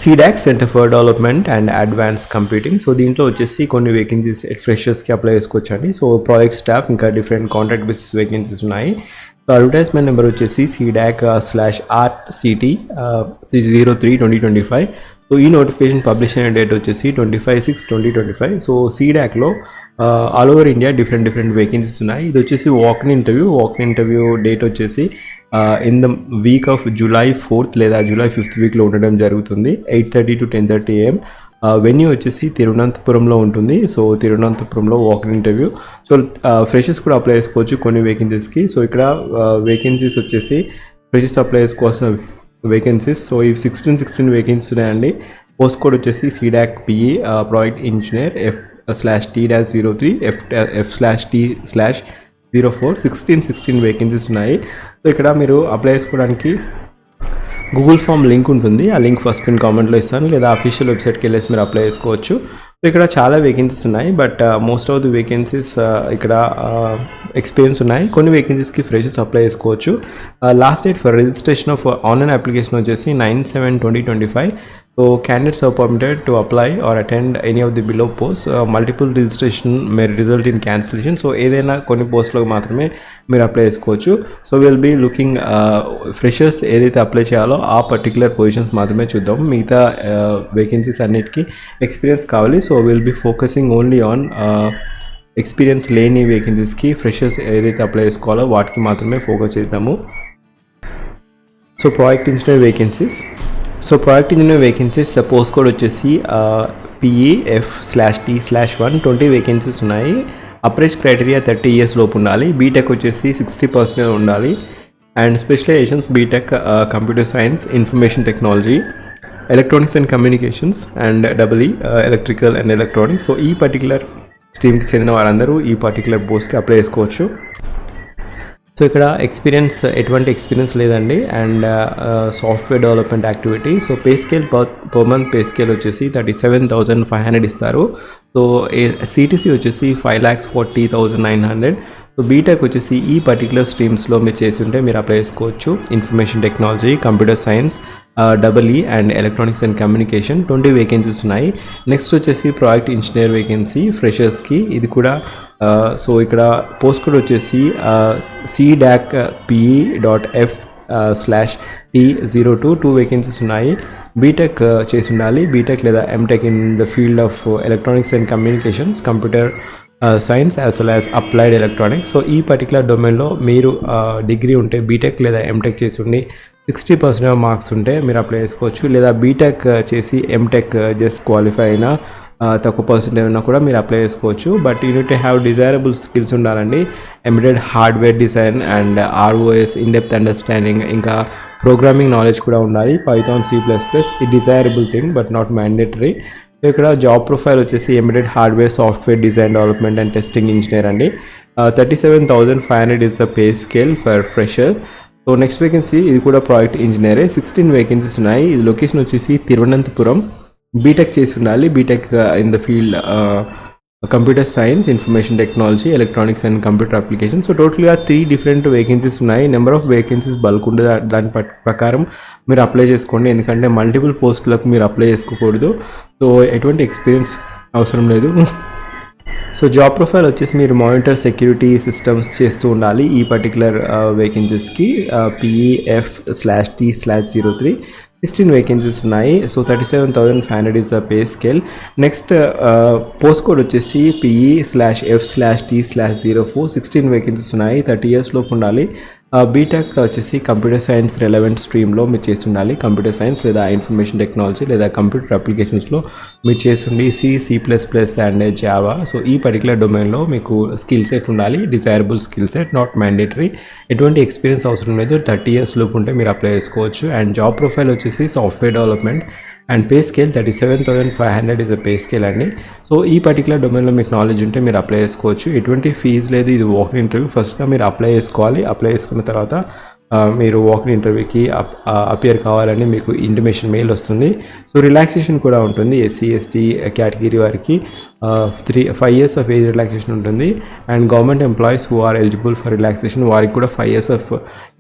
CDAC centre for development and advance computing. So దీంట్లో వచ్చేసి కొన్ని వేకెన్సీస్ ఫ్రెషర్స్కి అప్లై చేసుకోవచ్చండి. సో ప్రాజెక్ట్ స్టాఫ్ ఇంకా డిఫరెంట్ కాంట్రాక్ట్ బేసిస్ వేకెన్సీస్ ఉన్నాయి. సో అడ్వర్టైజ్మెంట్ నెంబర్ వచ్చేసి CDAC/RCT 03/2025. సో ఈ నోటిఫికేషన్ పబ్లిష్ అయిన డేట్ వచ్చేసి 25/6/2025. సో CDACలో all over India different vacancies ఉన్నాయి. ఇది వచ్చేసి వాక్ ఇన్ ఇంటర్వ్యూ డేట్ వచ్చేసి in the week of July 4th లేదా July 5th వీక్లో ఉండడం జరుగుతుంది. 8:30 to 10:30 AM. వెన్యూ వచ్చేసి తిరువనంతపురంలో ఉంటుంది. సో తిరువనంతపురంలో walk in interview. So freshers కూడా అప్లై చేసుకోవచ్చు కొన్ని వేకెన్సీస్కి. సో ఇక్కడ వేకెన్సీస్ వచ్చేసి ఫ్రెషర్స్ అప్లై చేసుకోవాల్సిన వేకెన్సీస్. సో ఇవి 16 వేకెన్సీస్ ఉన్నాయండి. పోస్ట్ కోడ్ వచ్చేసి CDAC PE project engineer F/T-03 F/T/04 16 vacancies ఉన్నాయి. సో ఇక్కడ మీరు అప్లై చేసుకోవడానికి గూగుల్ ఫామ్ లింక్ ఉంటుంది. ఆ లింక్ ఫస్ట్ పిన్ కామెంట్లో ఇస్తాను, లేదా అఫీషియల్ వెబ్సైట్కి వెళ్ళేసి మీరు అప్లై చేసుకోవచ్చు. సో ఇక్కడ చాలా వేకెన్సీస్ ఉన్నాయి, but most of the vacancies ఇక్కడ ఎక్స్పీరియన్స్ ఉన్నాయి. కొన్ని వేకెన్సీస్కి ఫ్రెషర్స్ అప్లై చేసుకోవచ్చు. Last date for registration of online application వచ్చేసి 9/7/2025. So candidates are permitted to apply or attend any of the below posts. Multiple registration may result in cancellation. So ఏదైనా కొన్ని పోస్టులకు మాత్రమే మీరు అప్లై చేసుకోవచ్చు. So will be looking freshers ఏదైతే apply చేయాలో ఆ పర్టికులర్ పొజిషన్స్ మాత్రమే చూద్దాం. మిగతా వేకెన్సీస్ అన్నిటికీ ఎక్స్పీరియన్స్ కావాలి. So will be focusing only on experience లేని వేకెన్సీస్కి ఫ్రెషర్స్ ఏదైతే అప్లై చేసుకోవాలో వాటికి మాత్రమే ఫోకస్ చేద్దాము. So project engineer vacancies. So project engineer vacancies post code వచ్చేసి PE/F/T/1 20 వేకెన్సీస్ ఉన్నాయి. అప్రెస్ క్రైటీరియా 30 years లోపు ఉండాలి. బీటెక్ వచ్చేసి 60% ఉండాలి. And specialisations BTech computer science, information technology, electronics and communications and EE electrical and electronics. So ఈ particular స్ట్రీమ్కి చెందిన వారందరూ ఈ పర్టికులర్ పోస్ట్కి అప్లై చేసుకోవచ్చు. సో ఇక్కడ ఎటువంటి ఎక్స్పీరియన్స్ లేదండి. And software development activity. So pay scale per month pay scale వచ్చేసి 37,500 ఇస్తారు. సో CTC వచ్చేసి 5,40,900. సో బీటెక్ వచ్చేసి ఈ పర్టికులర్ స్ట్రీమ్స్లో మీరు చేసి ఉంటే మీరు అప్లై చేసుకోవచ్చు. Information technology, computer science, EE and electronics and communication 20 vacancies ఉన్నాయి. నెక్స్ట్ వచ్చేసి ప్రాజెక్ట్ ఇంజనీర్ వేకెన్సీ ఫ్రెషర్స్కి. ఇది కూడా సో ఇక్కడ పోస్ట్ కోడ్ వచ్చేసి CDAC PE.F/T02 2 వేకెన్సీస్ ఉన్నాయి. బీటెక్ చేసి ఉండాలి. బీటెక్ లేదా MTech in the field of electronics and communications, computer science as well as applied electronics. So ఈ పర్టికులర్ డొమైన్లో మీరు డిగ్రీ ఉంటే బీటెక్ లేదా ఎంటెక్ చేసి ఉండి 60% మార్క్స్ ఉంటే మీరు అప్లై చేసుకోవచ్చు. లేదా బీటెక్ చేసి ఎంటెక్ జస్ట్ క్వాలిఫై అయినా తక్కువ పర్సెంటేజ్ ఉన్నా కూడా మీరు అప్లై చేసుకోవచ్చు. But you need have desirable skills ఉండాలండి. Embedded hardware design and ROS in depth understanding, ఇంకా ప్రోగ్రామింగ్ నాలెడ్జ్ కూడా ఉండాలి. Python, C++ ఈ desirable thing but not mandatory. So ఇక్కడ జాబ్ ప్రొఫైల్ వచ్చేసి embedded hardware software design development and testing engineer అండి. 37,500 is the pay scale for fresher. So next vacancy ఇది కూడా project ఇంజనీరే. 16 vacancies ఉన్నాయి. ఇది లొకేషన్ వచ్చేసి తిరువనంతపురం. బీటెక్ చేసి ఉండాలి. BTech in the field computer science, information technology, electronics and computer application. So టోటల్గా 3 different vacancies ఉన్నాయి. నెంబర్ ఆఫ్ వేకెన్సీస్ బల్క్ ఉండే దాని ప్రకారం మీరు అప్లై చేసుకోండి. ఎందుకంటే మల్టిపుల్ పోస్టులకు మీరు అప్లై చేసుకోకూడదు. సో ఎటువంటి ఎక్స్పీరియన్స్ అవసరం లేదు. సో జాబ్ ప్రొఫైల్ వచ్చేసి మీరు మానిటర్ సెక్యూరిటీ సిస్టమ్స్ చేస్తూ ఉండాలి ఈ పర్టికులర్ వేకెన్సీస్కి. PE/F/T/03 16 వేకెన్సీస్ ఉన్నాయి. So 37,500 is the pay scale. Next post code వచ్చేసి PE/F/T/04 16 వేకెన్సీస్ ఉన్నాయి. 30 years లోపు ఉండాలి. బీటెక్ వచ్చేసి కంప్యూటర్ సైన్స్ రెలవెంట్ స్ట్రీమ్లో మీరు చేసి ఉండాలి. కంప్యూటర్ సైన్స్ లేదా ఇన్ఫర్మేషన్ టెక్నాలజీ లేదా కంప్యూటర్ అప్లికేషన్స్లో మీరు చేసి ఉండి C++ అండ్ జావా. సో ఈ పర్టికులర్ డొమైన్లో మీకు స్కిల్ సెట్ ఉండాలి. Desirable skill set, not mandatory. ఎటువంటి ఎక్స్పీరియన్స్ అవసరం లేదు. 30 years లోపు ఉంటే మీరు అప్లై చేసుకోవచ్చు. అండ్ జాబ్ ప్రొఫైల్ వచ్చేసి software development and pay scale 37,500 is the pay scale అండి. సో ఈ పర్టికులర్ డొమైన్లో మీకు నాలెడ్జ్ ఉంటే మీరు అప్లై చేసుకోవచ్చు. ఎటువంటి ఫీజు లేదు. ఇది వాక్ ఇన్ ఇంటర్వ్యూ. ఫస్ట్గా మీరు అప్లై చేసుకోవాలి. అప్లై చేసుకున్న తర్వాత మీరు వాక్ ఇన్ ఇంటర్వ్యూకి అపియర్ కావాలని మీకు ఇంటిమేషన్ మెయిల్ వస్తుంది. సో రిలాక్సేషన్ కూడా ఉంటుంది. SC ST కేటగిరీ వారికి 5 years ఆఫ్ ఏజ్ రిలాక్సేషన్ ఉంటుంది. And government employees who are eligible for relaxation వారికి కూడా 5 years ఆఫ్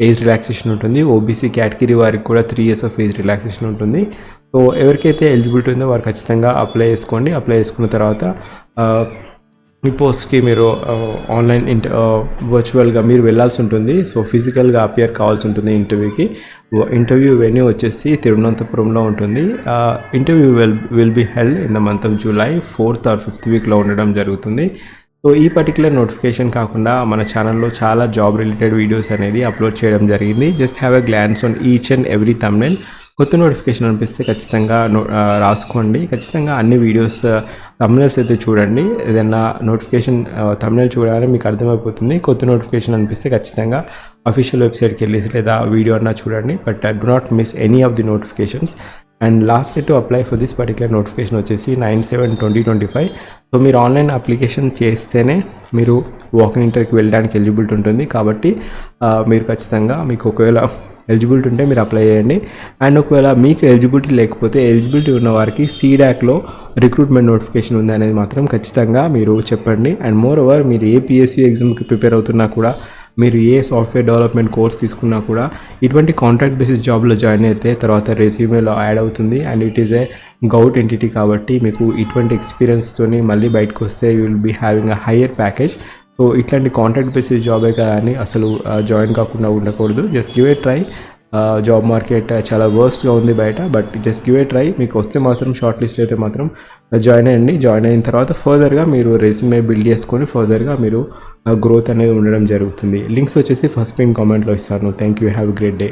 ఏజ్ రిలాక్సేషన్ ఉంటుంది. OBC కేటగిరీ వారికి కూడా 3 years ఆఫ్ ఏజ్ రిలాక్సేషన్ ఉంటుంది. సో ఎవరికైతే ఎలిజిబిలిటీ ఉందో వారు ఖచ్చితంగా అప్లై చేసుకోండి. అప్లై చేసుకున్న తర్వాత మీ పోస్ట్కి మీరు ఆన్లైన్ వర్చువల్గా మీరు వెళ్ళాల్సి ఉంటుంది. సో ఫిజికల్గా అపియర్ కావాల్సి ఉంటుంది ఇంటర్వ్యూకి. ఇంటర్వ్యూ వెన్యూ వచ్చేసి తిరువనంతపురంలో ఉంటుంది. Interview will be held in the month of July 4th or 5th వీక్లో ఉండడం జరుగుతుంది. సో ఈ పర్టికులర్ నోటిఫికేషన్ కాకుండా మన ఛానల్లో చాలా జాబ్ రిలేటెడ్ వీడియోస్ అనేది అప్లోడ్ చేయడం జరిగింది. Just have a glance on each and every thumbnail. కొత్త నోటిఫికేషన్ అనిపిస్తే ఖచ్చితంగా రాసుకోండి. ఖచ్చితంగా అన్ని వీడియోస్ థంబ్నెయిల్స్ అయితే చూడండి. ఏదైనా నోటిఫికేషన్ థంబ్నెయిల్ చూడాలని మీకు అర్థమైపోతుంది. కొత్త నోటిఫికేషన్ అనిపిస్తే ఖచ్చితంగా అఫీషియల్ వెబ్సైట్కి వెళ్ళేసి లేదా వీడియో అన్నా చూడండి. But do not miss any of the notifications. And last date to apply for this particular notification వచ్చేసి 9/7/2025. సో మీరు ఆన్లైన్ అప్లికేషన్ చేస్తేనే మీరు వాకింగ్ ఇంటర్వ్యూకి వెళ్ళడానికి ఎలిజిబిలిటీ ఉంటుంది. కాబట్టి మీరు ఖచ్చితంగా మీకు ఒకవేళ ఎలిజిబిలిటీ ఉంటే మీరు అప్లై చేయండి. అండ్ ఒకవేళ మీకు ఎలిజిబిలిటీ లేకపోతే ఎలిజిబిలిటీ ఉన్న వారికి సీడాక్లో రిక్రూట్మెంట్ నోటిఫికేషన్ ఉంది అనేది మాత్రం ఖచ్చితంగా మీరు చెప్పండి. అండ్ మోర్ ఓవర్ మీరు ఏ పిఎస్సి ఎగ్జామ్కి ప్రిపేర్ అవుతున్నా కూడా, మీరు ఏ సాఫ్ట్వేర్ డెవలప్మెంట్ కోర్స్ తీసుకున్నా కూడా ఇటువంటి కాంట్రాక్ట్ బేసిస్ జాబ్లో జాయిన్ అయితే తర్వాత రెజ్యూమేలో యాడ్ అవుతుంది. And it is a govt entity కాబట్టి మీకు ఇటువంటి ఎక్స్పీరియన్స్తోని మళ్ళీ బయటకు వస్తే you will be having a higher package. So ఇట్లాంటి కాంట్రాక్ట్ బేసిస్ జాబే కదా అని అసలు జాయిన్ కాకుండా ఉండకూడదు. Just give a try. Job market చాలా వర్స్ట్గా ఉంది బయట. But just give a try. మీకు వస్తే మాత్రం షార్ట్ లిస్ట్ అయితే మాత్రం జాయిన్ అయ్యండి. జాయిన్ అయిన తర్వాత ఫర్దర్గా మీరు రెజ్యూమే బిల్డ్ చేసుకొని ఫర్దర్గా మీరు గ్రోత్ అనేది ఉండడం జరుగుతుంది. లింక్స్ వచ్చేసి ఫస్ట్ పిన్ కామెంట్లో ఇస్తాను. Thank you. Have a great day.